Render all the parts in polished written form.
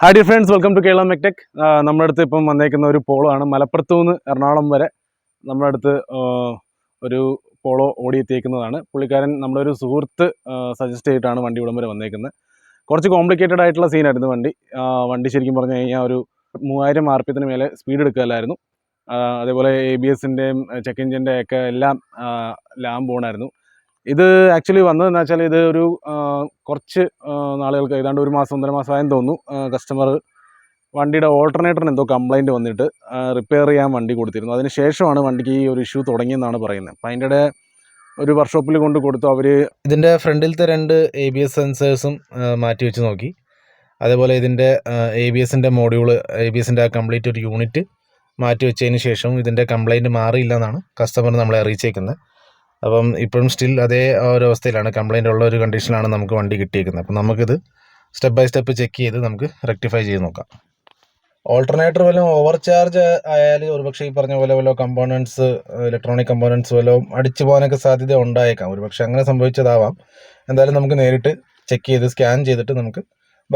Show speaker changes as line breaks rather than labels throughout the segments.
Hi dear friends, welcome to Kerala MechTech. നമ്മുടെ അടുത്ത് ഇപ്പം വന്നേക്കുന്ന ഒരു പോളോ ആണ്. മലപ്പുറത്തു നിന്ന് എറണാകുളം വരെ നമ്മുടെ അടുത്ത് ഒരു പോളോ ഓടിയെത്തിയേക്കുന്നതാണ്. പുള്ളിക്കാരൻ നമ്മുടെ ഒരു സുഹൃത്ത് സജസ്റ്റ് ചെയ്തിട്ടാണ് വണ്ടി ഇവിടം വരെ വന്നേക്കുന്നത്. കുറച്ച് കോംപ്ലിക്കേറ്റഡ് ആയിട്ടുള്ള സീനായിരുന്നു വണ്ടി. വണ്ടി ശരിക്കും പറഞ്ഞു കഴിഞ്ഞാൽ ഒരു 3000 RPM മേലെ സ്പീഡ് എടുക്കുകയല്ലായിരുന്നു. അതേപോലെ ABSൻ്റെയും ചെക്ക് എഞ്ചിൻ്റെ ഒക്കെ എല്ലാം ലാമ്പ് ഓണായിരുന്നു. ഇത് ആക്ച്വലി വന്നതെന്ന് വെച്ചാൽ ഇത് ഒരു കുറച്ച് നാളുകൾക്ക് ഏതാണ്ട് ഒരു മാസം 1.5 മാസമായെന്ന് തോന്നുന്നു. കസ്റ്റമർ വണ്ടിയുടെ ഓൾട്ടർനേറ്ററിന് എന്തോ കംപ്ലൈൻറ്റ് വന്നിട്ട് റിപ്പയർ ചെയ്യാൻ വണ്ടി കൊടുത്തിരുന്നു. അതിന് ശേഷമാണ് വണ്ടിക്ക് ഈ ഒരു ഇഷ്യൂ തുടങ്ങിയെന്നാണ് പറയുന്നത്. അപ്പോൾ അതിൻ്റെ ഒരു വർക്ക്ഷോപ്പിൽ കൊണ്ട് കൊടുത്തു. അവർ
ഇതിൻ്റെ ഫ്രണ്ടിലത്തെ 2 ABS സെൻസേഴ്സും മാറ്റി വെച്ച് നോക്കി. അതേപോലെ ഇതിൻ്റെ ABSൻ്റെ മോഡ്യൂള് ABSൻ്റെ ആ കംപ്ലീറ്റ് ഒരു യൂണിറ്റ് മാറ്റി വെച്ചതിന് ശേഷം ഇതിൻ്റെ കംപ്ലൈൻറ്റ് മാറിയില്ല എന്നാണ് കസ്റ്റമർ നമ്മളെ അറിയിച്ചേക്കുന്നത്. അപ്പം ഇപ്പോഴും സ്റ്റിൽ അതേ ഒരു അവസ്ഥയിലാണ്, കംപ്ലൈൻ്റ് ഉള്ള ഒരു കണ്ടീഷനിലാണ് നമുക്ക് വണ്ടി കിട്ടിയിരിക്കുന്നത്. അപ്പം നമുക്കിത് സ്റ്റെപ്പ് ബൈ സ്റ്റെപ്പ് ചെക്ക് ചെയ്ത് നമുക്ക് റെക്ടിഫൈ ചെയ്ത് നോക്കാം. ഓൾട്ടർനേറ്റർ വല്ലതും ഓവർ ചാർജ് ആയാൽ ഒരുപക്ഷെ ഈ പറഞ്ഞ പോലെ വല്ല കമ്പോണൻസ് ഇലക്ട്രോണിക് കമ്പോണൻസ് വല്ലതും അടിച്ചു പോകാനൊക്കെ സാധ്യത ഉണ്ടായേക്കാം. ഒരുപക്ഷെ അങ്ങനെ സംഭവിച്ചതാവാം. എന്തായാലും നമുക്ക് നേരിട്ട് ചെക്ക് ചെയ്ത് സ്കാൻ ചെയ്തിട്ട് നമുക്ക്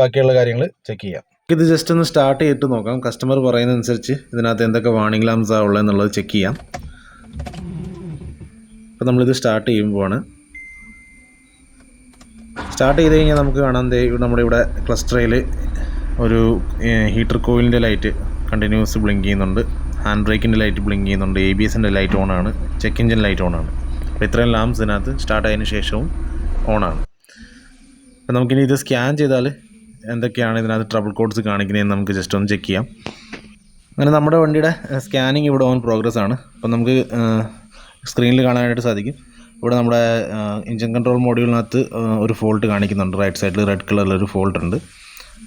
ബാക്കിയുള്ള കാര്യങ്ങൾ ചെക്ക് ചെയ്യാം. ഇത് ജസ്റ്റ് ഒന്ന് സ്റ്റാർട്ട് ചെയ്തിട്ട് നോക്കാം. കസ്റ്റമർ പറയുന്നതനുസരിച്ച് ഇതിനകത്ത് എന്തൊക്കെ വാർണിംഗ് ലാംപ്സാണ് ഉള്ളതെന്നുള്ളത് ചെക്ക് ചെയ്യാം. അപ്പോൾ നമ്മളിത് സ്റ്റാർട്ട് ചെയ്യുമ്പോഴാണ് സ്റ്റാർട്ട് ചെയ്ത് കഴിഞ്ഞാൽ നമുക്ക് കാണാം നമ്മുടെ ഇവിടെ ക്ലസ്റ്ററിൽ ഒരു ഹീറ്റർ കോയിലിൻ്റെ ലൈറ്റ് കണ്ടിന്യൂസ് ബ്ലിങ്ക് ചെയ്യുന്നുണ്ട്, ഹാൻഡ് ബ്രേക്കിൻ്റെ ലൈറ്റ് ബ്ലിങ്ക് ചെയ്യുന്നുണ്ട്, ABSൻ്റെ ലൈറ്റ് ഓണാണ്, ചെക്ക് എഞ്ചിൻ ലൈറ്റ് ഓണാണ്. അപ്പോൾ ഇത്രയും ലാംപ്സ് ഇതിനകത്ത് സ്റ്റാർട്ട് ആയതിനു ശേഷവും ഓണാണ്. അപ്പോൾ നമുക്കിനി ഇത് സ്കാൻ ചെയ്താൽ എന്തൊക്കെയാണ് ഇതിനകത്ത് ട്രബിൾ കോഡ്സ് കാണിക്കുന്നതെന്ന് നമുക്ക് ജസ്റ്റ് ഒന്ന് ചെക്ക് ചെയ്യാം. അങ്ങനെ നമ്മുടെ വണ്ടിയുടെ സ്കാനിങ് ഇവിടെ ഓൺ പ്രോഗ്രസ് ആണ്. അപ്പോൾ നമുക്ക് സ്ക്രീനിൽ കാണാനായിട്ട് സാധിക്കും. ഇവിടെ നമ്മുടെ എഞ്ചിൻ കൺട്രോൾ മോഡ്യൂളിനകത്ത് ഒരു ഫോൾട്ട് കാണിക്കുന്നുണ്ട്. റൈറ്റ് സൈഡിൽ റെഡ് കളറിലൊരു ഫോൾട്ട് ഉണ്ട്.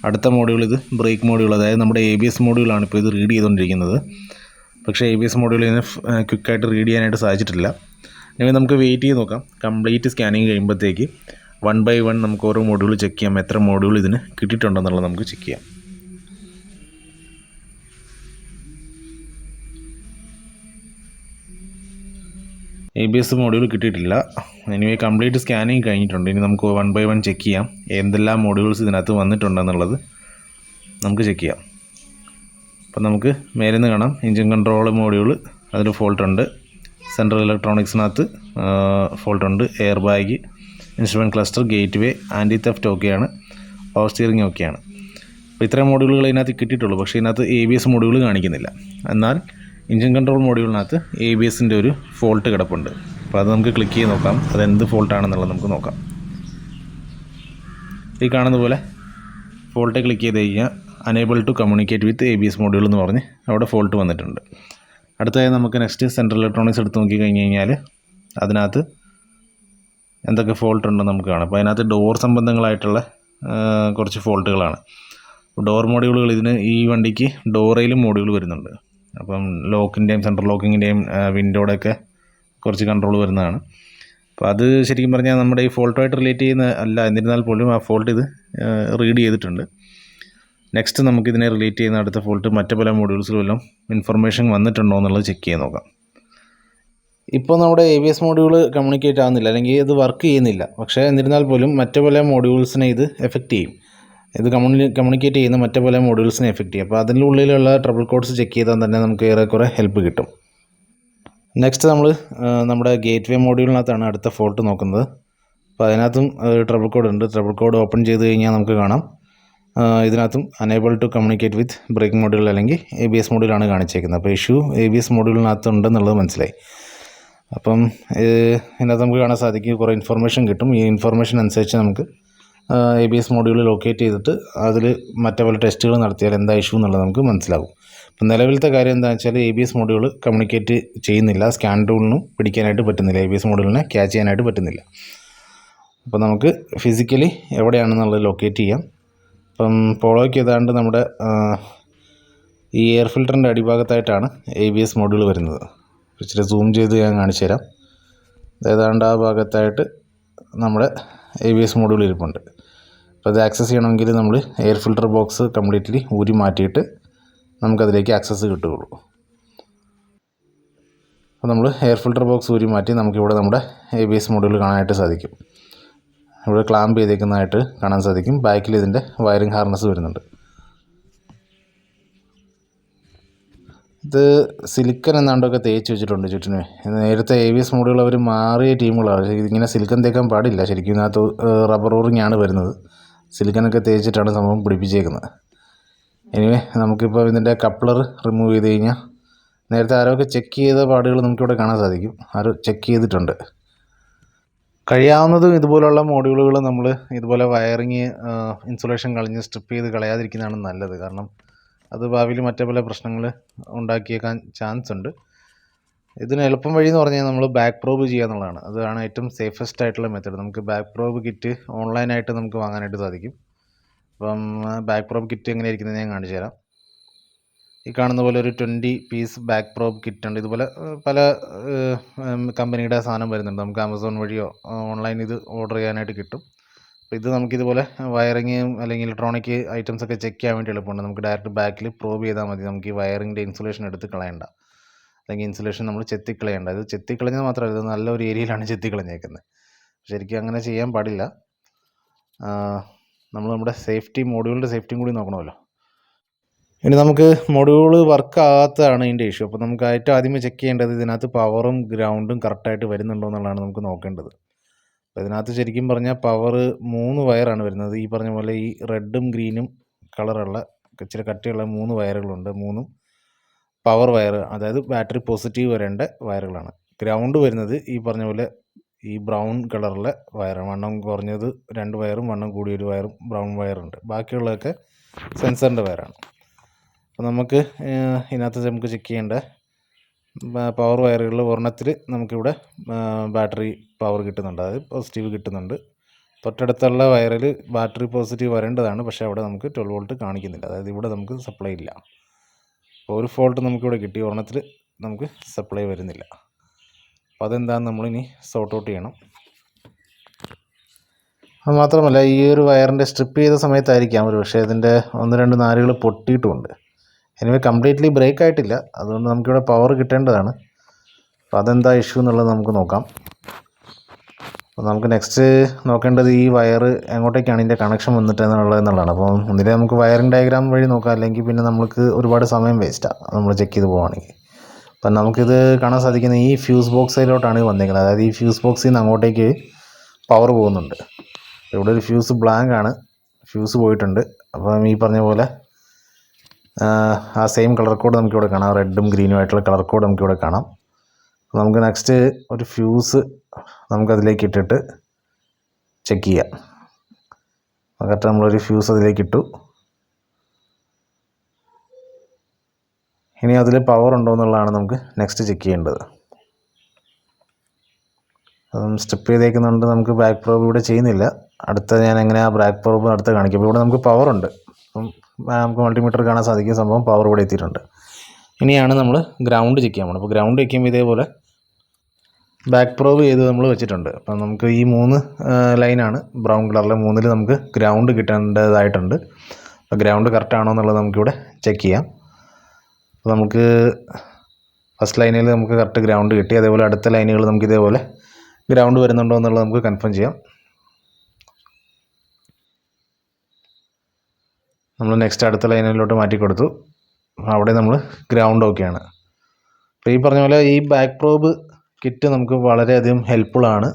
അടുത്ത മോഡ്യൂൾ ഇത് ബ്രേക്ക് മോഡ്യൂൾ, അതായത് നമ്മുടെ ABS മോഡ്യൂളാണ് ഇപ്പോൾ ഇത് റീഡ് ചെയ്തുകൊണ്ടിരിക്കുന്നത്. പക്ഷേ ABS മോഡ്യൂൾ ഇതിനെ ക്വിക്കായിട്ട് റീഡ് ചെയ്യാനായിട്ട് സാധിച്ചിട്ടില്ല. ഇനി നമുക്ക് വെയിറ്റ് ചെയ്ത് നോക്കാം. കംപ്ലീറ്റ് സ്കാനിങ് കഴിയുമ്പോഴത്തേക്ക് 1 by 1 നമുക്ക് ഓരോ മോഡ്യൂൾ ചെക്ക് ചെയ്യാം. എത്ര മോഡ്യൂൾ ഇതിന് കിട്ടിയിട്ടുണ്ടെന്നുള്ളത് നമുക്ക് ചെക്ക് ചെയ്യാം. ABS മോഡ്യൂൾ കിട്ടിയിട്ടില്ല. എനിവേ കംപ്ലീറ്റ് സ്കാനിങ് കഴിഞ്ഞിട്ടുണ്ട്. ഇനി നമുക്ക് 1 by 1 ചെക്ക് ചെയ്യാം. എന്തെല്ലാം മോഡ്യൂൾസ് ഇതിനകത്ത് വന്നിട്ടുണ്ടെന്നുള്ളത് നമുക്ക് ചെക്ക് ചെയ്യാം. അപ്പം നമുക്ക് മേലെ നിന്ന് കാണാം എഞ്ചിൻ കൺട്രോൾ മോഡ്യൂൾ, അതിൽ ഫോൾട്ടുണ്ട്. സെൻട്രൽ ഇലക്ട്രോണിക്സിനകത്ത് ഫോൾട്ടുണ്ട്. Air bag, instrument cluster, gateway, anti theft ഓക്കെയാണ്, പവർ സ്റ്റിയറിംഗ് ഓക്കെയാണ്. അപ്പോൾ ഇത്രയും മോഡ്യൂളുകൾ ഇതിനകത്ത് കിട്ടിയിട്ടുള്ളൂ. പക്ഷേ ഇതിനകത്ത് ABS മോഡ്യൂൾ കാണിക്കുന്നില്ല. എന്നാൽ എഞ്ചിൻ കൺട്രോൾ മോഡ്യൂളിനകത്ത് ABSൻ്റെ ഒരു ഫോൾട്ട് കിടപ്പുണ്ട്. അപ്പോൾ അത് നമുക്ക് ക്ലിക്ക് ചെയ്ത് നോക്കാം. അതെന്ത് ഫോൾട്ടാണെന്നുള്ളത് നമുക്ക് നോക്കാം. ഈ കാണുന്ന പോലെ ഫോൾട്ട് ക്ലിക്ക് ചെയ്ത് കഴിഞ്ഞാൽ enable to communicate with ABS module എന്ന് പറഞ്ഞ് അവിടെ ഫോൾട്ട് വന്നിട്ടുണ്ട്. അടുത്തതായി നമുക്ക് നെക്സ്റ്റ് സെൻട്രൽ ഇലക്ട്രോണിക്സ് എടുത്ത് നോക്കി കഴിഞ്ഞ് കഴിഞ്ഞാൽ അതിനകത്ത് എന്തൊക്കെ ഫോൾട്ട് ഉണ്ടെന്ന് നമുക്ക് കാണാം. അപ്പോൾ അതിനകത്ത് ഡോർ സംബന്ധങ്ങളായിട്ടുള്ള കുറച്ച് ഫോൾട്ടുകളാണ്. ഡോർ മോഡ്യൂളുകൾ ഈ വണ്ടിക്ക് ഡോറയിലും മോഡ്യൂൾ വരുന്നുണ്ട്. അപ്പം ലോക്കിൻ്റെയും സെൻട്രൽ ലോക്കിങ്ങിൻ്റെയും വിൻഡോയുടെയൊക്കെ കുറച്ച് കൺട്രോൾ വരുന്നതാണ്. അപ്പോൾ അത് ശരിക്കും പറഞ്ഞാൽ നമ്മുടെ ഈ ഫോൾട്ടുമായിട്ട് റിലേറ്റ് ചെയ്യുന്ന അല്ല, എന്നിരുന്നാൽ പോലും ആ ഫോൾട്ട് ഇത് റീഡ് ചെയ്തിട്ടുണ്ട്. നെക്സ്റ്റ് നമുക്കിതിനെ റിലേറ്റ് ചെയ്യുന്ന അടുത്ത ഫോൾട്ട് മറ്റു പല മോഡ്യൂൾസിലും എല്ലാം ഇൻഫർമേഷൻ വന്നിട്ടുണ്ടോ എന്നുള്ളത് ചെക്ക് ചെയ്ത് നോക്കാം. ഇപ്പോൾ നമ്മുടെ ABS മോഡ്യൂൾ കമ്മ്യൂണിക്കേറ്റ് ആകുന്നില്ല, അല്ലെങ്കിൽ ഇത് വർക്ക് ചെയ്യുന്നില്ല. പക്ഷേ എന്നിരുന്നാൽ പോലും മറ്റു പല മോഡ്യൂൾസിനെ ഇത് എഫക്റ്റ് ചെയ്യും. ഇത് കമ്മ്യൂണിക്കേറ്റ് ചെയ്യുന്ന മറ്റു പല മോഡ്യൂൾസിനെ എഫക്റ്റ് ചെയ്യും. അപ്പോൾ അതിൻ്റെ ഉള്ളിലുള്ള ട്രബിൾ കോഡ്സ് ചെക്ക് ചെയ്താൽ തന്നെ നമുക്ക് ഏറെക്കുറെ ഹെൽപ്പ് കിട്ടും. നെക്സ്റ്റ് നമ്മൾ നമ്മുടെ ഗേറ്റ് വേ മോഡ്യൂളിനകത്താണ് അടുത്ത ഫോൾട്ട് നോക്കുന്നത്. അപ്പോൾ അതിനകത്തും ട്രബിൾ കോഡ് ഉണ്ട്. ട്രബിൾ കോഡ് ഓപ്പൺ ചെയ്ത് കഴിഞ്ഞാൽ നമുക്ക് കാണാം ഇതിനകത്തും unable to communicate with brake module അല്ലെങ്കിൽ ABS മോഡ്യൂളാണ് കാണിച്ചേക്കുന്നത്. അപ്പോൾ ഇഷ്യൂ ABS മോഡ്യൂളിനകത്ത് ഉണ്ടെന്നുള്ളത് മനസ്സിലായി. അപ്പം ഇതിനകത്ത് നമുക്ക് കാണാൻ സാധിക്കും കുറേ ഇൻഫർമേഷൻ കിട്ടും. ഈ ഇൻഫർമേഷൻ അനുസരിച്ച് നമുക്ക് ABS മോഡ്യൂൾ ലൊക്കേറ്റ് ചെയ്തിട്ട് അതിൽ മറ്റു പല ടെസ്റ്റുകൾ നടത്തിയാൽ എന്താ ഇഷ്യൂ എന്നുള്ളത് നമുക്ക് മനസ്സിലാകും. അപ്പം നിലവിലത്തെ കാര്യം എന്താണെന്ന് വെച്ചാൽ ABS മോഡ്യൂൾ കമ്മ്യൂണിക്കേറ്റ് ചെയ്യുന്നില്ല. സ്കാൻ ടൂളിനും പിടിക്കാനായിട്ട് പറ്റുന്നില്ല. ABS മോഡ്യൂളിനെ ക്യാച്ച് ചെയ്യാനായിട്ട് പറ്റുന്നില്ല. അപ്പോൾ നമുക്ക് ഫിസിക്കലി എവിടെയാണെന്നുള്ളത് ലൊക്കേറ്റ് ചെയ്യാം. അപ്പം പോളോയ്ക്ക് ഏതാണ്ട് നമ്മുടെ ഈ എയർ ഫിൽറ്ററിൻ്റെ അടിഭാഗത്തായിട്ടാണ് ABS മോഡ്യൂൾ വരുന്നത്. ഇച്ചിരി സൂം ചെയ്ത് ഞാൻ കാണിച്ചു തരാം. ഏതാണ്ട് ആ ഭാഗത്തായിട്ട് നമ്മുടെ ABS മോഡ്യൂൾ ഇരിപ്പുണ്ട്. അപ്പോൾ അത് ആക്സസ് ചെയ്യണമെങ്കിൽ നമ്മൾ എയർ ഫിൽറ്റർ ബോക്സ് കംപ്ലീറ്റ്ലി ഊരി മാറ്റിയിട്ട് നമുക്കതിലേക്ക് ആക്സസ് കിട്ടുകയുള്ളൂ. അപ്പോൾ നമ്മൾ എയർ ഫിൽറ്റർ ബോക്സ് ഊരി മാറ്റി നമുക്കിവിടെ നമ്മുടെ ABS മോഡ്യൂൾ കാണാനായിട്ട് സാധിക്കും. ഇവിടെ ക്ലാമ്പ് ചെയ്തേക്കുന്നതായിട്ട് കാണാൻ സാധിക്കും. ബാക്കിൽ ഇതിൻ്റെ വയറിംഗ് ഹാർനസ് വരുന്നുണ്ട്. ഇത് സിലിക്കൺ എന്നാണ്ടൊക്കെ തേച്ച് വെച്ചിട്ടുണ്ട് ചുറ്റിന്. നേരത്തെ ABS മോഡുകൾ അവർ മാറിയ ടീമുകളാണ്. പക്ഷേ ഇതിങ്ങനെ സിലിക്കൺ തേക്കാൻ പാടില്ല. ശരിക്കും ഇതിനകത്ത് റബ്ബർ ഓറിംഗ് ആണ് വരുന്നത്. സിലിക്കനൊക്കെ തേച്ചിട്ടാണ് സംഭവം പിടിപ്പിച്ചേക്കുന്നത്. എനിവേ നമുക്കിപ്പോൾ ഇതിൻ്റെ കപ്ലർ റിമൂവ് ചെയ്ത് കഴിഞ്ഞാൽ നേരത്തെ ആരൊക്കെ ചെക്ക് ചെയ്ത പാടുകൾ നമുക്കിവിടെ കാണാൻ സാധിക്കും. ആരോ ചെക്ക് ചെയ്തിട്ടുണ്ട്. കഴിയാവുന്നതും ഇതുപോലുള്ള മോഡ്യൂളുകൾ നമ്മൾ ഇതുപോലെ വയറിങ് ഇൻസുലേഷൻ കളഞ്ഞ് സ്ട്രിപ്പ് ചെയ്ത് കളയാതിരിക്കുന്നതാണ് നല്ലത്. കാരണം അത് ഭാവിയിൽ മറ്റേ പല പ്രശ്നങ്ങൾ ഉണ്ടാക്കിയേക്കാൻ ചാൻസ് ഉണ്ട്. ഇതിന് എളുപ്പം വഴി എന്ന് പറഞ്ഞാൽ നമ്മൾ ബാക്ക് പ്രോബ് ചെയ്യുക എന്നുള്ളതാണ്. അതാണ് ഏറ്റവും സേഫസ്റ്റ് ആയിട്ടുള്ള മെത്തേഡ്. നമുക്ക് ബാക്ക് പ്രോബ് കിറ്റ് ഓൺലൈനായിട്ട് നമുക്ക് വാങ്ങാനായിട്ട് സാധിക്കും. അപ്പം ബാക്ക് പ്രോബ് കിറ്റ് എങ്ങനെ ഇരിക്കുന്നത് ഞാൻ കാണിച്ചു തരാം. ഈ കാണുന്ന പോലെ ഒരു 20 പീസ് ബാക്ക് പ്രോബ് കിറ്റ് ഉണ്ട്. ഇതുപോലെ പല കമ്പനിയുടെ സാധനം വരുന്നുണ്ട്. നമുക്ക് ആമസോൺ വഴിയോ ഓൺലൈൻ ഇത് ഓർഡർ ചെയ്യാനായിട്ട് കിട്ടും. അപ്പോൾ ഇത് നമുക്കിതുപോലെ വയറിങ് അല്ലെങ്കിൽ ഇലക്ട്രോണിക് ഐറ്റംസ് ഒക്കെ ചെക്ക് ചെയ്യാൻ വേണ്ടി എളുപ്പമുണ്ട്. നമുക്ക് ഡയറക്റ്റ് ബാക്കിൽ പ്രോബ് ചെയ്താൽ മതി. നമുക്ക് ഈ വയറിങ്ങിൻ്റെ ഇൻസുലേഷൻ എടുത്ത് കളയണ്ട, അല്ലെങ്കിൽ ഇൻസുലേഷൻ നമ്മൾ ചെത്തിക്കളയേണ്ട. ഇത് ചെത്തിക്കളഞ്ഞത് മാത്രമല്ല, ഇത് നല്ലൊരു ഏരിയയിലാണ് ചെത്തിക്കളഞ്ഞേക്കുന്നത്. ശരിക്കും അങ്ങനെ ചെയ്യാൻ പാടില്ല. നമ്മൾ നമ്മുടെ സേഫ്റ്റി മോഡ്യൂളിൻ്റെ സേഫ്റ്റിയും കൂടി നോക്കണമല്ലോ. ഇനി നമുക്ക് മൊഡ്യൂൾ വർക്ക് ആകാത്തതാണ് ഇതിൻ്റെ ഇഷ്യൂ. അപ്പോൾ നമുക്ക് ഏറ്റവും ആദ്യമേ ചെക്ക് ചെയ്യേണ്ടത് ഇതിനകത്ത് പവറും ഗ്രൗണ്ടും കറക്റ്റായിട്ട് വരുന്നുണ്ടോ എന്നുള്ളതാണ് നമുക്ക് നോക്കേണ്ടത്. അപ്പോൾ ഇതിനകത്ത് ശരിക്കും പറഞ്ഞാൽ പവർ 3 വയറാണ് വരുന്നത്. ഈ പറഞ്ഞ പോലെ ഈ റെഡും ഗ്രീനും കളറുള്ള ഇച്ചിരി കട്ടിയുള്ള 3 വയറുകളുണ്ട്. 3 പവർ വയർ, അതായത് ബാറ്ററി പോസിറ്റീവ് വരേണ്ട വയറുകളാണ്. ഗ്രൗണ്ട് വരുന്നത് ഈ പറഞ്ഞ പോലെ ഈ ബ്രൗൺ കളറിലെ വയറാണ്. വണ്ണം കുറഞ്ഞത് 2 വയറും വണ്ണം കൂടിയ 1 വയറും ബ്രൗൺ വയറുണ്ട്. ബാക്കിയുള്ളതൊക്കെ സെൻസറിൻ്റെ വയറാണ്. അപ്പോൾ നമുക്ക് ഇതിനകത്ത് നമുക്ക് ചെക്ക് ചെയ്യേണ്ട പവർ വയറുകളിൽ ഒരെണ്ണത്തിൽ നമുക്കിവിടെ ബാറ്ററി പവർ കിട്ടുന്നുണ്ട്, അതായത് പോസിറ്റീവ് കിട്ടുന്നുണ്ട്. തൊട്ടടുത്തുള്ള വയറിൽ ബാറ്ററി പോസിറ്റീവ് വരേണ്ടതാണ്, പക്ഷേ അവിടെ നമുക്ക് 12 വോൾട്ട് കാണിക്കുന്നില്ല. അതായത് ഇവിടെ നമുക്ക് സപ്ലൈ ഇല്ല. അപ്പോൾ ഒരു ഫോൾട്ട് നമുക്കിവിടെ കിട്ടി, ഒരെണ്ണത്തിൽ നമുക്ക് സപ്ലൈ വരുന്നില്ല. അപ്പോൾ അതെന്താണെന്ന് നമ്മളിനി സോർട്ട് ഔട്ട് ചെയ്യണം. അത് മാത്രമല്ല, ഈ ഒരു വയറിൻ്റെ സ്ട്രിപ്പ് ചെയ്ത സമയത്തായിരിക്കാം ഒരു പക്ഷേ ഇതിൻ്റെ 1-2 നാരുകൾ പൊട്ടിയിട്ടുമുണ്ട്. എനിവേ കംപ്ലീറ്റ്ലി ബ്രേക്ക് ആയിട്ടില്ല. അതുകൊണ്ട് നമുക്കിവിടെ പവർ കിട്ടേണ്ടതാണ്. അപ്പോൾ അതെന്താ ഇഷ്യൂ എന്നുള്ളത് നമുക്ക് നോക്കാം. അപ്പോൾ നമുക്ക് നെക്സ്റ്റ് നോക്കേണ്ടത് ഈ വയർ എങ്ങോട്ടേക്കാണ് ഇതിൻ്റെ കണക്ഷൻ വന്നിട്ട് എന്നുള്ളതാണ്. അപ്പോൾ ഒന്നിലെ നമുക്ക് വയറിംഗ് ഡയഗ്രാം വഴി നോക്കാം, അല്ലെങ്കിൽ പിന്നെ നമുക്ക് ഒരുപാട് സമയം വേസ്റ്റാണ് നമ്മൾ ചെക്ക് ചെയ്ത് പോവുകയാണെങ്കിൽ. അപ്പം നമുക്കിത് കാണാൻ സാധിക്കുന്ന ഈ ഫ്യൂസ് ബോക്സിലോട്ടാണ് വന്നേക്കുന്നത്. അതായത് ഈ ഫ്യൂസ് ബോക്സിൽ നിന്ന് അങ്ങോട്ടേക്ക് പവർ പോകുന്നുണ്ട്. ഇവിടെ ഒരു ഫ്യൂസ് ബ്ലാങ്ക് ആണ്, ഫ്യൂസ് പോയിട്ടുണ്ട്. അപ്പം ഈ പറഞ്ഞ പോലെ ആ സെയിം കളർ കോഡ് നമുക്കിവിടെ കാണാം. റെഡും ഗ്രീനും ആയിട്ടുള്ള കളർ കോഡ് നമുക്കിവിടെ കാണാം. നമുക്ക് നെക്സ്റ്റ് ഒരു ഫ്യൂസ് നമുക്കതിലേക്ക് ഇട്ടിട്ട് ചെക്ക് ചെയ്യാം. കറക്റ്റ് നമ്മളൊരു ഫ്യൂസ് അതിലേക്ക് ഇട്ടു. ഇനി അതിൽ പവർ ഉണ്ടോ എന്നുള്ളതാണ് നമുക്ക് നെക്സ്റ്റ് ചെക്ക് ചെയ്യേണ്ടത്. അതും സ്ട്രിപ്പ് ചെയ്തേക്കുന്നുണ്ട്. നമുക്ക് ബാക്ക് പ്രോബ് ഇവിടെ ചെയ്യുന്നില്ല. അടുത്ത ഞാൻ എങ്ങനെ ആ ബാക്ക് പ്രോബ് അടുത്ത് കാണിക്കും. അപ്പോൾ ഇവിടെ നമുക്ക് പവറുണ്ട്. അപ്പം നമുക്ക് മൾട്ടിമീറ്റർ കാണാൻ സാധിക്കും സംഭവം പവർ ഇവിടെ എത്തിയിട്ടുണ്ട്. ഇനിയാണ് നമ്മൾ ഗ്രൗണ്ട് ചെക്ക് ചെയ്യാൻ പോകുന്നത്. അപ്പോൾ ഗ്രൗണ്ട് വയ്ക്കുമ്പോൾ ഇതേപോലെ ബാക്ക് പ്രോബ് ചെയ്ത് നമ്മൾ വെച്ചിട്ടുണ്ട്. അപ്പം നമുക്ക് ഈ 3 ലൈനാണ് ബ്രൗൺ കളറിലെ 3-ൽ നമുക്ക് ഗ്രൗണ്ട് കിട്ടേണ്ടതായിട്ടുണ്ട്. അപ്പോൾ ഗ്രൗണ്ട് കറക്റ്റ് ആണോ എന്നുള്ളത് നമുക്കിവിടെ ചെക്ക് ചെയ്യാം. അപ്പോൾ നമുക്ക് ഫസ്റ്റ് ലൈനിൽ നമുക്ക് കറക്റ്റ് ഗ്രൗണ്ട് കിട്ടി. അതേപോലെ അടുത്ത ലൈനുകൾ നമുക്ക് ഇതേപോലെ ഗ്രൗണ്ട് വരുന്നുണ്ടോ എന്നുള്ളത് നമുക്ക് കൺഫേം ചെയ്യാം. നമ്മൾ നെക്സ്റ്റ് അടുത്ത ലൈനിലോട്ട് മാറ്റി കൊടുത്തു. അവിടെ നമ്മൾ ഗ്രൗണ്ട് ഓക്കെയാണ്. അപ്പോൾ ഈ പറഞ്ഞ പോലെ ഈ ബാക്ക് പ്രോബ് കിറ്റ് നമുക്ക് വളരെയധികം ഹെൽപ്ഫുള്ളാണ്.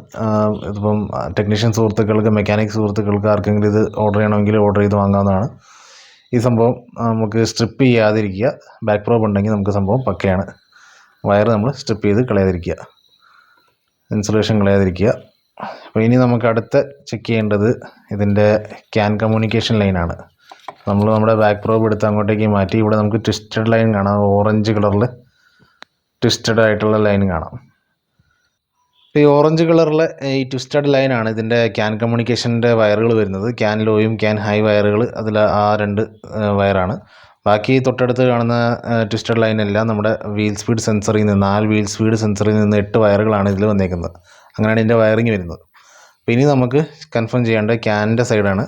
ഇതിപ്പം ടെക്നീഷ്യൻ സുഹൃത്തുക്കൾക്ക്, മെക്കാനിക് സുഹൃത്തുക്കൾക്ക് ആർക്കെങ്കിലും ഇത് ഓർഡർ ചെയ്യണമെങ്കിൽ ഓർഡർ ചെയ്ത് വാങ്ങാവുന്നതാണ്. ഈ സംഭവം നമുക്ക് സ്ട്രിപ്പ് ചെയ്യാതിരിക്കുക. ബാക്ക് പ്രോബ് ഉണ്ടെങ്കിൽ നമുക്ക് സംഭവം പക്കയാണ്. വയർ നമ്മൾ സ്ട്രിപ്പ് ചെയ്ത് കളയാതിരിക്കുക, ഇൻസുലേഷൻ കളയാതിരിക്കുക. അപ്പോൾ ഇനി നമുക്ക് അടുത്ത ചെക്ക് ചെയ്യേണ്ടത് ഇതിൻ്റെ ക്യാൻ കമ്മ്യൂണിക്കേഷൻ ലൈനാണ്. നമ്മൾ നമ്മുടെ ബാക്ക് പ്രോബ് എടുത്ത് അങ്ങോട്ടേക്ക് മാറ്റി. ഇവിടെ നമുക്ക് ട്വിസ്റ്റഡ് ലൈൻ കാണാം. ഓറഞ്ച് കളറിൽ ട്വിസ്റ്റഡ് ആയിട്ടുള്ള ലൈൻ കാണാം. ഈ ഓറഞ്ച് കളറിലെ ഈ ട്വിസ്റ്റഡ് ലൈനാണ് ഇതിൻ്റെ ക്യാൻ കമ്മ്യൂണിക്കേഷൻ്റെ വയറുകൾ വരുന്നത്. ക്യാൻ ലോയും ക്യാൻ ഹൈ വയറുകൾ അതിൽ ആ 2 വയറാണ്. ബാക്കി തൊട്ടടുത്ത് കാണുന്ന ട്വിസ്റ്റഡ് ലൈനെല്ലാം നമ്മുടെ വീൽ സ്പീഡ് സെൻസറിൽ നിന്ന് 4 വീൽ സ്പീഡ് സെൻസറിൽ നിന്ന് 8 വയറുകളാണ് ഇതിൽ വന്നേക്കുന്നത്. അങ്ങനെയാണ് ഇതിൻ്റെ വയറിങ് വരുന്നത്. അപ്പോൾ ഇനി നമുക്ക് കൺഫേം ചെയ്യേണ്ട ക്യാനിൻ്റെ സൈഡാണ്.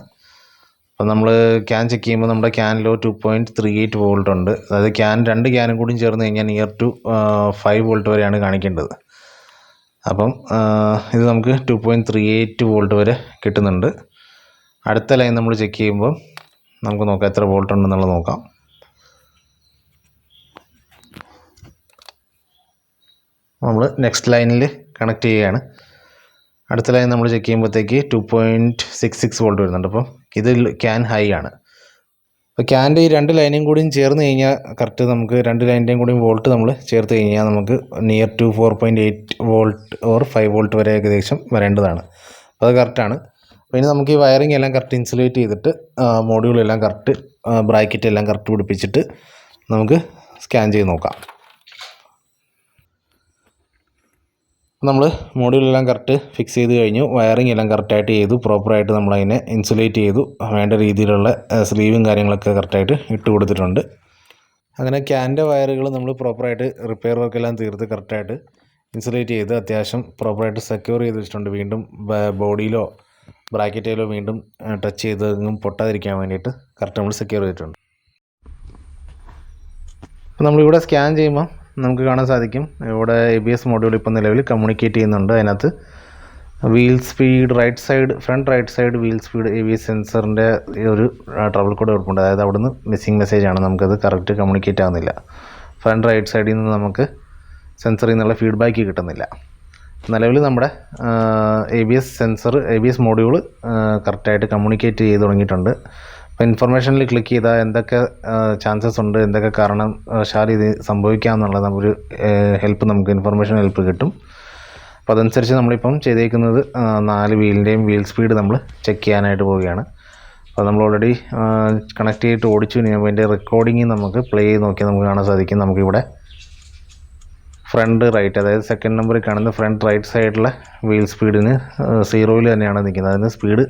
അപ്പോൾ നമ്മൾ ക്യാൻ ചെക്ക് ചെയ്യുമ്പോൾ നമ്മുടെ ക്യാനിലോ 2.38 വോൾട്ട് ഉണ്ട്. അതായത് 2 ക്യാനും കൂടി ചേർന്ന് കഴിഞ്ഞാൽ നിയർ ടു 5 വോൾട്ട് വരെയാണ് കാണിക്കേണ്ടത്. അപ്പം ഇത് നമുക്ക് 2.38 വോൾട്ട് വരെ കിട്ടുന്നുണ്ട്. അടുത്ത ലൈൻ നമ്മൾ ചെക്ക് ചെയ്യുമ്പോൾ നമുക്ക് നോക്കാം എത്ര വോൾട്ട് ഉണ്ടെന്നുള്ളത് നോക്കാം. നമ്മൾ നെക്സ്റ്റ് ലൈനിൽ കണക്ട് ചെയ്യുകയാണ്. അടുത്ത ലൈൻ നമ്മൾ ചെക്ക് ചെയ്യുമ്പോഴത്തേക്ക് 2.66 വോൾട്ട് വരുന്നുണ്ട്. അപ്പം ഇത് ക്യാൻ ഹൈ ആണ്. അപ്പോൾ ക്യാൻ്റെ ഈ രണ്ട് ലൈനും കൂടിയും ചേർന്ന് കഴിഞ്ഞാൽ കറക്റ്റ് നമുക്ക് രണ്ട് ലൈനിൻ്റെയും കൂടിയും വോൾട്ട് നമ്മൾ ചേർത്ത് കഴിഞ്ഞാൽ നമുക്ക് near to 4.8 volt or 5 volt വരെ ഏകദേശം വരേണ്ടതാണ്. അപ്പോൾ അത് കറക്റ്റാണ്. അപ്പോൾ ഇനി നമുക്ക് ഈ വയറിംഗ് എല്ലാം കറക്റ്റ് ഇൻസുലേറ്റ് ചെയ്തിട്ട് മോഡ്യൂളെല്ലാം കറക്റ്റ് ബ്രാക്കറ്റ് എല്ലാം കറക്റ്റ് പിടിപ്പിച്ചിട്ട് നമുക്ക് സ്കാൻ ചെയ്ത് നോക്കാം. നമ്മൾ മോഡ്യൂളെല്ലാം കറക്റ്റ് ഫിക്സ് ചെയ്ത് കഴിഞ്ഞു. വയറിംഗ് എല്ലാം കറക്റ്റായിട്ട് ചെയ്തു. പ്രോപ്പറായിട്ട് നമ്മളതിനെ ഇൻസുലേറ്റ് ചെയ്തു. വേണ്ട രീതിയിലുള്ള സ്ലീവും കാര്യങ്ങളൊക്കെ കറക്റ്റായിട്ട് ഇട്ട് കൊടുത്തിട്ടുണ്ട്. അങ്ങനെ ക്യാൻ്റെ വയറുകൾ നമ്മൾ പ്രോപ്പറായിട്ട് റിപ്പയർ വർക്കെല്ലാം തീർത്ത് കറക്റ്റായിട്ട് ഇൻസുലേറ്റ് ചെയ്ത് അത്യാവശ്യം പ്രോപ്പറായിട്ട് സെക്യൂർ ചെയ്ത് വെച്ചിട്ടുണ്ട്. വീണ്ടും ബോഡിയിലോ ബ്രാക്കറ്റിലോ വീണ്ടും ടച്ച് ചെയ്തൊന്നും പൊട്ടാതിരിക്കാൻ വേണ്ടിയിട്ട് കറക്റ്റ് നമ്മൾ സെക്യൂർ ചെയ്തിട്ടുണ്ട്. അപ്പോൾ നമ്മളിവിടെ സ്കാൻ ചെയ്യുമ്പോൾ നമുക്ക് കാണാൻ സാധിക്കും ഇവിടെ ABS മോഡ്യൂൾ ഇപ്പം നിലവിൽ കമ്മ്യൂണിക്കേറ്റ് ചെയ്യുന്നുണ്ട്. അതിനകത്ത് wheel speed front right side wheel speed ABS സെൻസറിൻ്റെ ഒരു ട്രബിൾ കോഡ് കുഴപ്പമുണ്ട്. അതായത് അവിടുന്ന് മിസ്സിംഗ് മെസ്സേജാണ്. നമുക്കത് കറക്റ്റ് കമ്മ്യൂണിക്കേറ്റ് ആകുന്നില്ല. ഫ്രണ്ട് റൈറ്റ് സൈഡിൽ നിന്ന് നമുക്ക് സെൻസറിൽ നിന്നുള്ള ഫീഡ്ബാക്ക് കിട്ടുന്നില്ല. നിലവിൽ നമ്മുടെ ABS മോഡ്യൂൾ കറക്റ്റായിട്ട് കമ്മ്യൂണിക്കേറ്റ് ചെയ്ത് തുടങ്ങിയിട്ടുണ്ട്. അപ്പോൾ ഇൻഫർമേഷനിൽ ക്ലിക്ക് ചെയ്താൽ എന്തൊക്കെ ചാൻസസ് ഉണ്ട്, എന്തൊക്കെ കാരണവശാൽ ഇത് സംഭവിക്കാമെന്നുള്ള ഒരു നമുക്ക് ഇൻഫർമേഷൻ ഹെൽപ്പ് കിട്ടും. അപ്പോൾ അതനുസരിച്ച് നമ്മളിപ്പം ചെയ്തേക്കുന്നത് 4 വീലിൻ്റെയും വീൽ സ്പീഡ് നമ്മൾ ചെക്ക് ചെയ്യാനായിട്ട് പോവുകയാണ്. അപ്പോൾ നമ്മൾ ഓൾറെഡി കണക്ട് ചെയ്തിട്ട് ഓടിച്ചു. ഇനി അതിൻ്റെ റെക്കോർഡിങ് നമുക്ക് പ്ലേ ചെയ്ത് നോക്കിയാൽ നമുക്ക് കാണാൻ സാധിക്കും. നമുക്കിവിടെ ഫ്രണ്ട് റൈറ്റ്, അതായത് സെക്കൻഡ് നമ്പറിൽ കാണുന്ന ഫ്രണ്ട് റൈറ്റ് സൈഡിലെ വീൽ സ്പീഡിന് 0 തന്നെയാണ് നിൽക്കുന്നത്. അതിന് സ്പീഡ്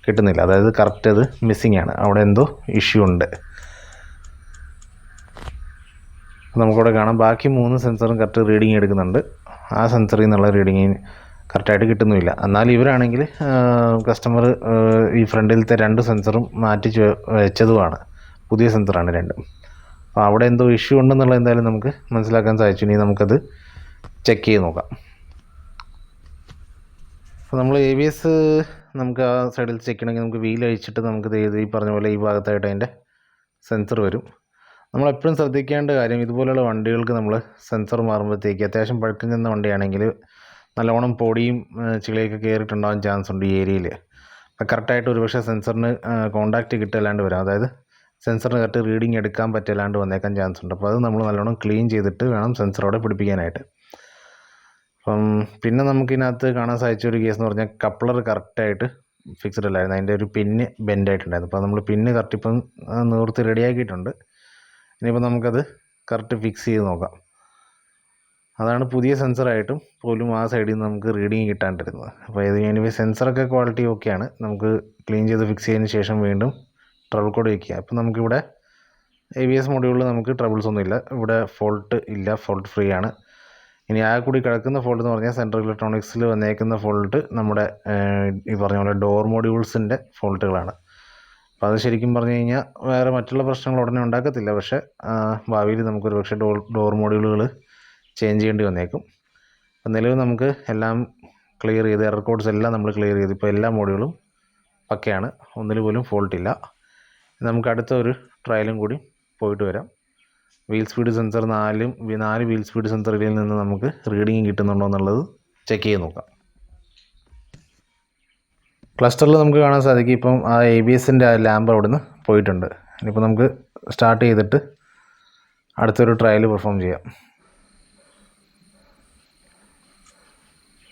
കിട്ടുന്നില്ല. അതായത് കറക്റ്റ് അത് മിസ്സിംഗ് ആണ്. അവിടെ എന്തോ ഇഷ്യൂ ഉണ്ട്. നമുക്കിവിടെ കാണാം ബാക്കി 3 സെൻസറും കറക്റ്റ് റീഡിങ് എടുക്കുന്നുണ്ട്. ആ സെൻസറിൽ നിന്നുള്ള റീഡിങ് കറക്റ്റായിട്ട് കിട്ടുന്നുമില്ല. എന്നാൽ ഇവരാണെങ്കിൽ കസ്റ്റമർ ഈ ഫ്രണ്ടിലത്തെ 2 സെൻസറും മാറ്റി വെച്ചതുമാണ്. പുതിയ സെൻസറാണ് രണ്ടും. അപ്പോൾ അവിടെ എന്തോ ഇഷ്യൂ ഉണ്ടെന്നുള്ളത് എന്തായാലും നമുക്ക് മനസ്സിലാക്കാൻ സാധിച്ചു. ഇനി നമുക്കത് ചെക്ക് ചെയ്ത് നോക്കാം. അപ്പോൾ നമ്മൾ ABS നമുക്ക് ആ സൈഡിൽ ചെക്ക് ചെയ്യണമെങ്കിൽ നമുക്ക് വീൽ അഴിച്ചിട്ട് നമുക്ക് ഈ പറഞ്ഞ പോലെ ഈ ഭാഗത്തായിട്ട് അതിൻ്റെ സെൻസർ വരും. നമ്മളെപ്പോഴും ശ്രദ്ധിക്കേണ്ട കാര്യം, ഇതുപോലെയുള്ള വണ്ടികൾക്ക് നമ്മൾ സെൻസർ മാറുമ്പോഴത്തേക്ക് അത്യാവശ്യം പഴക്കം ചെന്ന വണ്ടിയാണെങ്കിൽ നല്ലവണ്ണം പൊടിയും ചിളിയൊക്കെ കയറിയിട്ടുണ്ടാകാൻ ചാൻസ് ഉണ്ട് ഈ ഏരിയയിൽ. അപ്പോൾ കറക്റ്റായിട്ട് ഒരുപക്ഷെ സെൻസറിന് കോൺടാക്റ്റ് കിട്ടല്ലാണ്ട് വരാം. അതായത് സെൻസറിന് കറക്റ്റ് റീഡിങ് എടുക്കാൻ പറ്റില്ലാണ്ട് വന്നേക്കാൻ ചാൻസ് ഉണ്ട്. അപ്പോൾ അത് നമ്മൾ നല്ലോണം ക്ലീൻ ചെയ്തിട്ട് വേണം സെൻസറോടെ പിടിപ്പിക്കാനായിട്ട്. അപ്പം പിന്നെ നമുക്കിതിനകത്ത് കാണാൻ സാധിച്ച ഒരു കേസ് എന്ന് പറഞ്ഞാൽ കപ്ലർ കറക്റ്റായിട്ട് ഫിക്സ്ഡ് അല്ലായിരുന്നു. അതിൻ്റെ ഒരു പിന്ന് ബെൻഡായിട്ടുണ്ടായിരുന്നു. അപ്പോൾ നമ്മൾ പിന്ന് കറക്റ്റ് ഇപ്പം നിവർത്തി റെഡിയാക്കിയിട്ടുണ്ട്. ഇനിയിപ്പോൾ നമുക്കത് കറക്റ്റ് ഫിക്സ് ചെയ്ത് നോക്കാം. അതാണ് പുതിയ സെൻസറായിട്ടും പോലും ആ സൈഡിൽ നിന്ന് നമുക്ക് റീഡിങ് കിട്ടാണ്ടിരുന്നത്. അപ്പോൾ ഇത് സെൻസറൊക്കെ ക്വാളിറ്റി ഓക്കെയാണ്. നമുക്ക് ക്ലീൻ ചെയ്ത് ഫിക്സ് ചെയ്തതിന് ശേഷം വീണ്ടും ട്രബിൾ കോഡ് വയ്ക്കുക. അപ്പോൾ നമുക്കിവിടെ ABS മോഡ്യൂളിൽ നമുക്ക് ട്രബിൾസ് ഒന്നുമില്ല. ഇവിടെ ഫോൾട്ട് ഇല്ല, ഫോൾട്ട് ഫ്രീ ആണ്. ഇനി ആ കൂടി കിടക്കുന്ന ഫോൾട്ട് എന്ന് പറഞ്ഞാൽ സെൻട്രൽ ഇലക്ട്രോണിക്സിൽ വന്നേക്കുന്ന ഫോൾട്ട് നമ്മുടെ ഈ പറഞ്ഞ പോലെ ഡോർ മോഡ്യൂൾസിൻ്റെ ഫോൾട്ടുകളാണ്. അപ്പോൾ അത് ശരിക്കും പറഞ്ഞു കഴിഞ്ഞാൽ വേറെ മറ്റുള്ള പ്രശ്നങ്ങൾ ഉടനെ ഉണ്ടാക്കത്തില്ല. പക്ഷേ ഭാവിയിൽ നമുക്കൊരു പക്ഷേ ഡോർ മോഡ്യൂളുകൾ ചേഞ്ച് ചെയ്യേണ്ടി വന്നേക്കും. അപ്പം നിലവിൽ നമുക്ക് എല്ലാം ക്ലിയർ ചെയ്ത് എറർ കോഡ്സ് എല്ലാം നമ്മൾ ക്ലിയർ ചെയ്ത് ഇപ്പോൾ എല്ലാ മോഡ്യൂളും പക്കയാണ്. ഒന്നിൽ പോലും ഫോൾട്ടില്ല. നമുക്ക് അടുത്ത ഒരു ട്രയലും കൂടി പോയിട്ട് വരാം. Wheel speed sensor 4 wheel speed സെൻസറിൽ നിന്ന് നമുക്ക് റീഡിങ് കിട്ടുന്നുണ്ടോ എന്നുള്ളത് ചെക്ക് ചെയ്ത് നോക്കാം. ക്ലസ്റ്ററിൽ നമുക്ക് കാണാൻ സാധിക്കും ഇപ്പം ആ ABSൻ്റെ ലാമ്പ് അവിടെ നിന്ന് പോയിട്ടുണ്ട്. ഇനിയിപ്പോൾ നമുക്ക് സ്റ്റാർട്ട് ചെയ്തിട്ട് അടുത്തൊരു ട്രയൽ പെർഫോം ചെയ്യാം.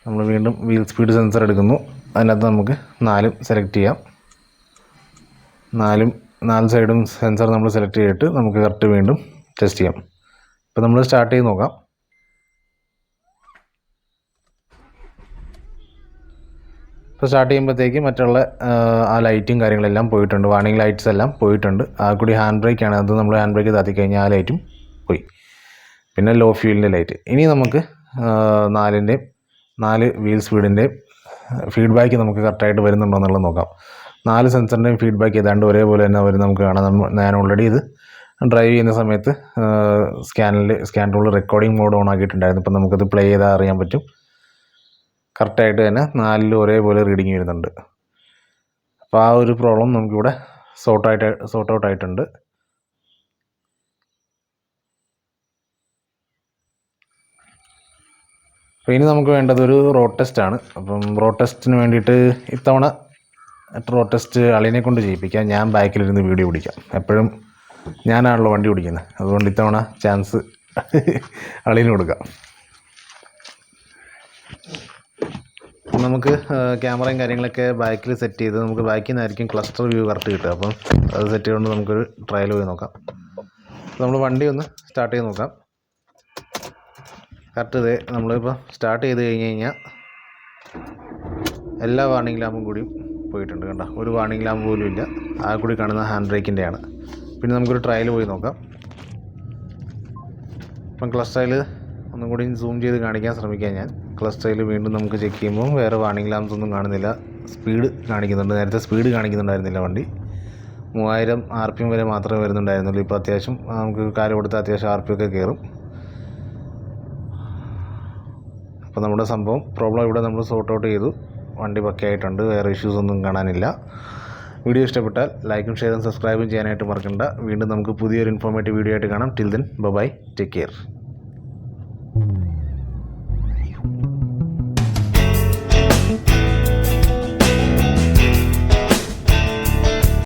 നമ്മൾ വീണ്ടും വീൽ സ്പീഡ് സെൻസർ എടുക്കുന്നു. അതിനകത്ത് നമുക്ക് 4 സെലക്ട് ചെയ്യാം. 4 സൈഡും സെൻസർ നമ്മൾ സെലക്ട് ചെയ്തിട്ട് നമുക്ക് കറക്റ്റ് വീണ്ടും ടെസ്റ്റ് ചെയ്യാം. ഇപ്പോൾ നമ്മൾ സ്റ്റാർട്ട് ചെയ്ത് നോക്കാം. ഇപ്പോൾ സ്റ്റാർട്ട് ചെയ്യുമ്പോഴത്തേക്ക് മറ്റുള്ള ആ ലൈറ്റും കാര്യങ്ങളെല്ലാം പോയിട്ടുണ്ട്. വാർണിംഗ് ലൈറ്റ്സ് എല്ലാം പോയിട്ടുണ്ട്. ആ കൂടി ഹാൻഡ് ബ്രേക്കാണ്. അത് നമ്മൾ ഹാൻഡ് ബ്രേക്ക് താത്തി കഴിഞ്ഞാൽ ആ ലൈറ്റും പോയി. പിന്നെ ലോ ഫ്യൂലിൻ്റെ ലൈറ്റ്. ഇനി നമുക്ക് 4 വീൽ സ്പീഡിൻ്റെയും ഫീഡ്ബാക്ക് നമുക്ക് കറക്റ്റായിട്ട് വരുന്നുണ്ടോ എന്നുള്ളത് നോക്കാം. 4 സെൻസറിൻ്റെയും ഫീഡ്ബാക്ക് ഏതാണ്ട് ഒരേപോലെ തന്നെ വരും നമുക്ക് കാണാം. ഞാൻ ഓൾറെഡി ഇത് ഡ്രൈവ് ചെയ്യുന്ന സമയത്ത് scan tool recording mode on ആക്കിയിട്ടുണ്ടായിരുന്നു. ഇപ്പം നമുക്കത് പ്ലേ ചെയ്താൽ അറിയാൻ പറ്റും. കറക്റ്റായിട്ട് തന്നെ 4 ഒരേപോലെ റീഡിങ് വരുന്നുണ്ട്. അപ്പോൾ ആ ഒരു പ്രോബ്ലം നമുക്കിവിടെ സോർട്ട് ഔട്ട് ആയിട്ടുണ്ട്. അപ്പോൾ ഇനി നമുക്ക് വേണ്ടത് ഒരു റോഡ് ടെസ്റ്റാണ്. അപ്പം റോഡ് ടെസ്റ്റിന് വേണ്ടിയിട്ട് ഇത്തവണ റോഡ് ടെസ്റ്റ് അളിയനെ കൊണ്ട് ചെയ്യിപ്പിക്കാം. ഞാൻ ബാക്കിലിരുന്ന് വീഡിയോ പിടിക്കാം. എപ്പോഴും ഞാനാണല്ലോ വണ്ടി ഓടിക്കുന്നത്, അതുകൊണ്ട് ഇത്തവണ ചാൻസ് അളിയന് കൊടുക്കാം. നമുക്ക് ക്യാമറയും കാര്യങ്ങളൊക്കെ ബാക്കിൽ സെറ്റ് ചെയ്ത് നമുക്ക് ബാക്കിൽ നിന്നായിരിക്കും ക്ലസ്റ്റർ വ്യൂ കറക്റ്റ് കിട്ടുക. അപ്പം അത് സെറ്റ് ചെയ്തുകൊണ്ട് നമുക്കൊരു ട്രയൽ പോയി നോക്കാം. നമ്മൾ വണ്ടി ഒന്ന് സ്റ്റാർട്ട് ചെയ്ത് നോക്കാം. കറക്റ്റ് ഇതേ നമ്മളിപ്പോൾ സ്റ്റാർട്ട് ചെയ്ത് കഴിഞ്ഞ് കഴിഞ്ഞാൽ എല്ലാ വാർണിംഗ് ലാമ്പും കൂടിയും പോയിട്ടുണ്ട്. കണ്ടോ, ഒരു വാർണിംഗ് ലാമ്പ് പോലും ഇല്ല. ആ കൂടി കാണുന്ന ഹാൻഡ് ബ്രേക്കിൻ്റെയാണ്. പിന്നെ നമുക്കൊരു ട്രയൽ പോയി നോക്കാം. ഇപ്പം ക്ലസ്റ്ററിൽ ഒന്നും കൂടി സൂം ചെയ്ത് കാണിക്കാൻ ശ്രമിക്കാം. ഞാൻ ക്ലസ്റ്ററിൽ വീണ്ടും നമുക്ക് ചെക്ക് ചെയ്യുമ്പോൾ വേറെ വാർണിംഗ് ലാംപ്സ് ഒന്നും കാണുന്നില്ല. സ്പീഡ് കാണിക്കുന്നുണ്ട്. നേരത്തെ സ്പീഡ് കാണിക്കുന്നുണ്ടായിരുന്നില്ല വണ്ടി. 3000 RPM വരെ മാത്രമേ വരുന്നുണ്ടായിരുന്നുള്ളൂ. ഇപ്പോൾ അത്യാവശ്യം നമുക്ക് കാല് കൊടുത്താൽ അത്യാവശ്യം RPM ഒക്കെ കയറും. അപ്പോൾ നമ്മുടെ സംഭവം പ്രോബ്ലം ഇവിടെ നമ്മൾ സോർട്ട് ഔട്ട് ചെയ്തു. വണ്ടി പക്കയായിട്ടുണ്ട്. വേറെ ഇഷ്യൂസ് ഒന്നും കാണാനില്ല. വീഡിയോ ഇഷ്ടപ്പെട്ടാൽ ലൈക്കും ഷെയറും സബ്സ്ക്രൈബും ചെയ്യാനായിട്ട് മറക്കണ്ട. വീണ്ടും നമുക്ക് പുതിയൊരു ഇൻഫോർമേറ്റീവ് വീഡിയോ ആയിട്ട് കാണാം. Till then bye, take care.